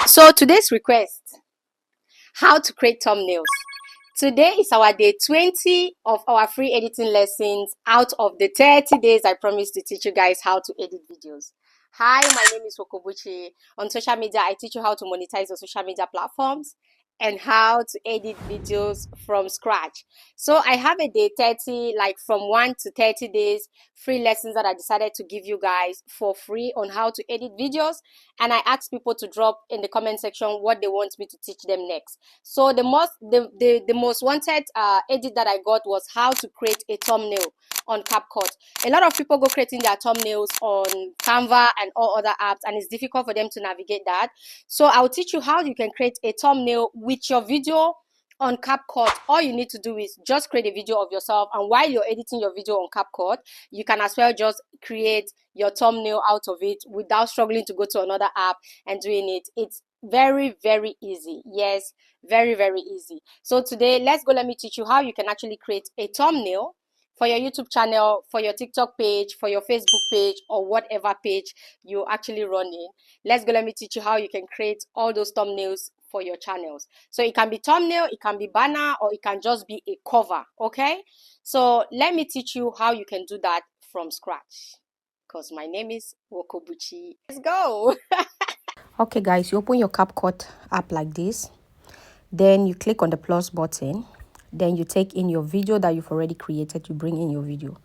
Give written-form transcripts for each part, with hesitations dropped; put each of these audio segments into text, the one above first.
So today's request, how to create thumbnails. Today is our day 20 of our free editing lessons out of the 30 days I promised to teach you guys how to edit videos. Hi, my name is Wokobuchi. On social media, I teach you how to monetize your social media platforms and how to edit videos from scratch. So I have a day 30, like from 1 to 30 days, free lessons that I decided to give you guys for free on how to edit videos. And I asked people to drop in the comment section what they want me to teach them next. So the most wanted edit that I got was how to create a thumbnail on CapCut. A lot of people go creating their thumbnails on Canva and all other apps, and it's difficult for them to navigate that. So I'll teach you how you can create a thumbnail with your video on CapCut. All you need to do is just create a video of yourself, and while you're editing your video on CapCut, you can as well just create your thumbnail out of it without struggling to go to another app and doing it. It's very easy. Yes, very easy. So today, let me teach you how you can actually create a thumbnail for your YouTube channel, for your TikTok page, for your Facebook page, or whatever page you're actually running. Let me teach you how you can create all those thumbnails for your channels. So it can be thumbnail, it can be banner, or it can just be a cover. Okay, so let me teach you how you can do that from scratch, because my name is Wokobuchi. Let's go. Okay guys, you open your CapCut app like this, then you click on the plus button, then you take in your video that you've already created. You bring in your video.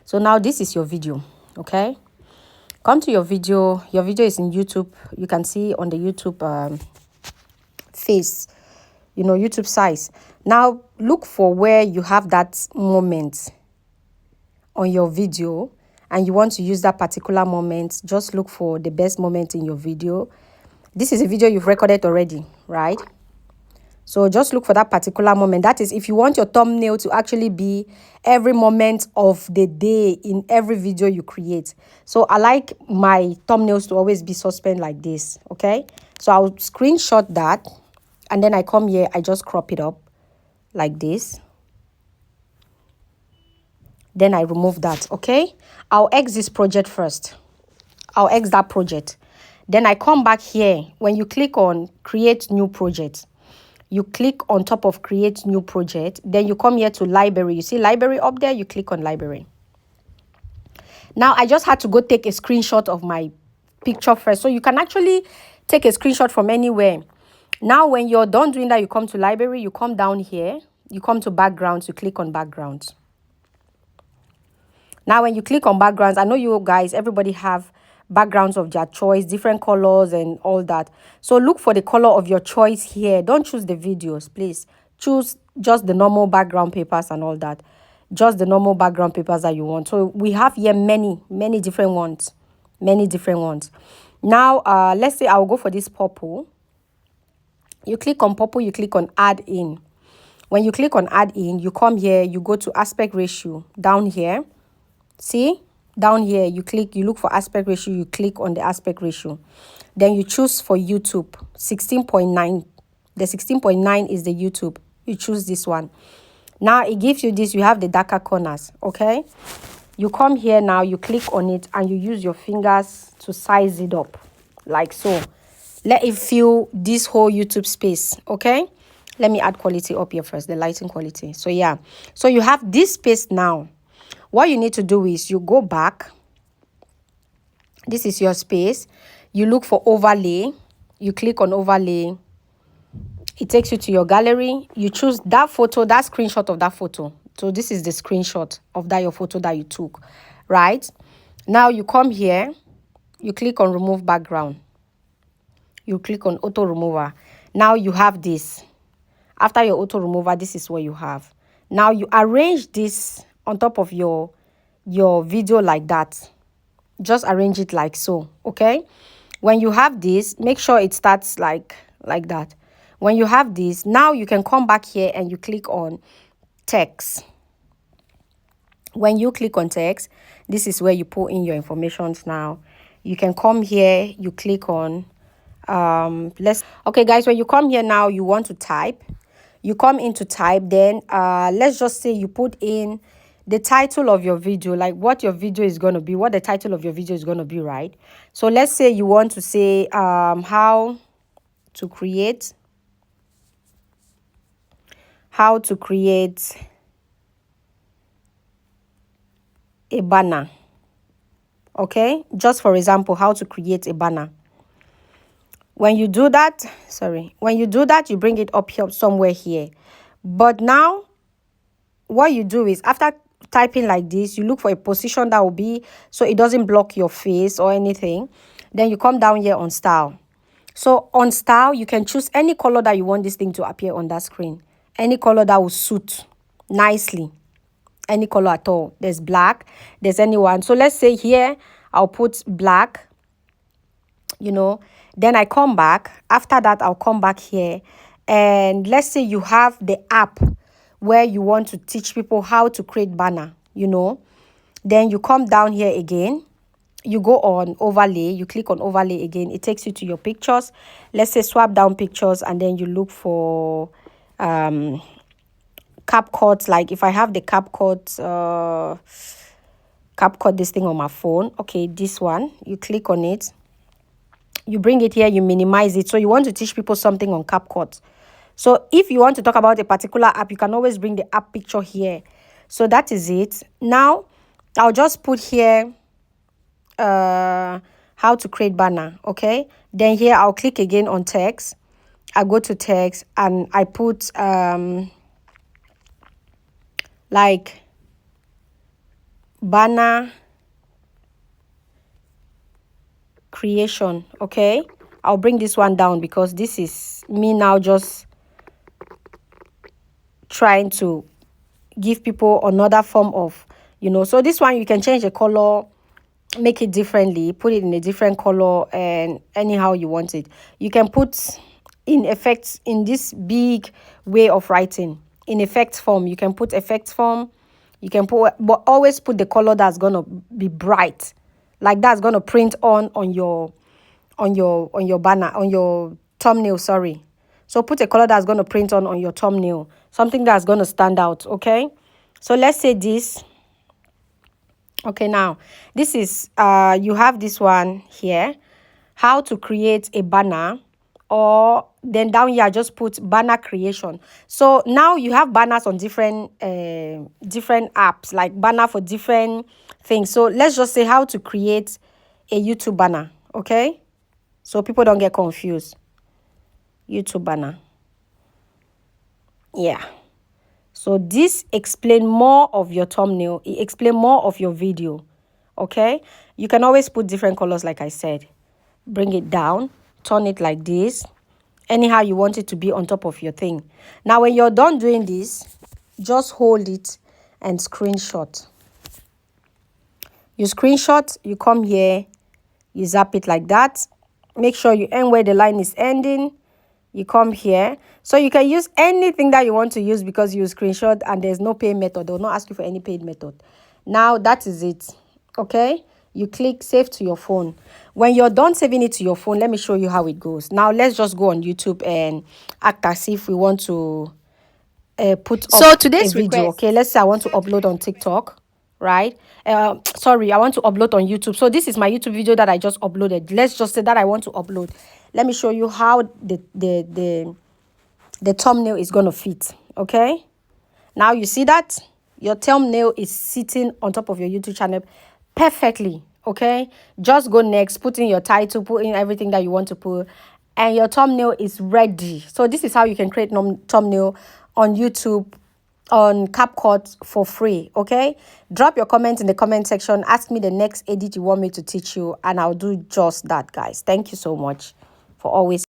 So now this is your video. Okay, come to your video is in YouTube. You can see on the YouTube face, YouTube size. Now look for where you have that moment on your video and you want to use that particular moment. Just look for the best moment in your video. This is a video you've recorded already, right? So just look for that particular moment. That is, if you want your thumbnail to actually be every moment of the day in every video you create. So I like my thumbnails to always be suspend like this, okay? So I'll screenshot that, and then I come here, I just crop it up like this. Then I remove that, okay? I'll X this project first. I'll X that project. Then I come back here. When you click on create new project, you click on top of create new project. Then you come here to library. You see library up there? You click on library. Now I just had to go take a screenshot of my picture first. So you can actually take a screenshot from anywhere. Now when you're done doing that, you come to library. You come down here. You come to backgrounds. You click on backgrounds. Now when you click on backgrounds, I know you guys, everybody have backgrounds of their choice, different colors and all that. So look for the color of your choice here. Don't choose the videos, please. Choose just the normal background papers and all that. Just the normal background papers that you want. So we have here many different ones. Many different ones. Now, let's say I'll go for this purple. You click on purple, you click on add in. When you click on add in, you come here, you go to aspect ratio down here. See? Down here, you look for aspect ratio, you click on the aspect ratio. Then you choose for YouTube, 16.9. The 16.9 is the YouTube. You choose this one. Now, it gives you this, you have the darker corners, okay? You come here now, you click on it, and you use your fingers to size it up, like so. Let it fill this whole YouTube space, okay? Let me add quality up here first, the lighting quality. So, yeah. So, you have this space now. What you need to do is you go back. This is your space. You look for overlay. You click on overlay. It takes you to your gallery. You choose that photo, that screenshot of that photo. So this is the screenshot of that your photo that you took, right? Now you come here. You click on remove background. You click on auto remover. Now you have this. After your auto remover, this is what you have. Now you arrange this on top of your video like that. Just arrange it like so, okay? When you have this, make sure it starts like that. When you have this, now you can come back here and you click on text. When you click on text, this is where you put in your information now. You can come here, you click on okay guys, when you come here now, you want to type. You come into type, then let's just say you put in the title of your video, like what your video is going to be, what the title of your video is going to be, right? So let's say you want to say how to create a banner. Okay, just for example, how to create a banner. When you do that, you bring it up here somewhere here. But now what you do is, after typing like this, you look for a position that will be so it doesn't block your face or anything. Then you come down here on style. So on style, you can choose any color that you want this thing to appear on that screen. Any color that will suit nicely. Any color at all. There's black, there's anyone. So let's say here I'll put black, then I come back. After that, I'll come back here, and let's say you have the app where you want to teach people how to create banner, then you come down here again. You go on overlay, you click on overlay again. It takes you to your pictures. Let's say swap down pictures, and then you look for CapCut. Like if I have the CapCut this thing on my phone, okay, this one, you click on it, you bring it here, you minimize it. So you want to teach people something on CapCut. So if you want to talk about a particular app, you can always bring the app picture here. So that is it. Now I'll just put here how to create banner. Okay, then here I'll click again on text. I go to text and I put like banner creation. Okay, I'll bring this one down because this is me now just trying to give people another form of, so this one you can change the color, make it differently, put it in a different color, and anyhow you want it. You can put in effects in this big way of writing in effects form. You can put effects form, you can put, but always put the color that's gonna be bright, like that's gonna print on your banner, on your thumbnail. Sorry, so put a color that's gonna print on your thumbnail, something that's gonna stand out. Okay, so let's say this. Okay, now this is you have this one here, how to create a banner, or then down here I just put banner creation. So now you have banners on different apps, like banner for different things. So let's just say how to create a YouTube banner. Okay, so people don't get confused. YouTube banner, yeah. So this explain more of your thumbnail, it explain more of your video. Okay, you can always put different colors, like I said. Bring it down, turn it like this, anyhow you want it to be on top of your thing. Now when you're done doing this, just hold it and screenshot. You screenshot, you come here, you zap it like that. Make sure you end where the line is ending. You come here, so you can use anything that you want to use because you screenshot and there's no pay method. They will not ask you for any paid method. Now that is it. Okay, you click save to your phone. When you're done saving it to your phone, let me show you how it goes. Now let's just go on YouTube and act as if we want to put up today's a video. request. Okay, let's say I want to upload on TikTok, right? Sorry, I want to upload on YouTube. So this is my YouTube video that I just uploaded. Let's just say that I want to upload. Let me show you how the thumbnail is going to fit. Okay, now you see that your thumbnail is sitting on top of your YouTube channel perfectly. Okay, just go next, put in your title, put in everything that you want to put, and your thumbnail is ready. So this is how you can create thumbnail on YouTube, on CapCut for free. Okay, drop your comments in the comment section. Ask me the next edit you want me to teach you, and I'll do just that, guys. Thank you so much for always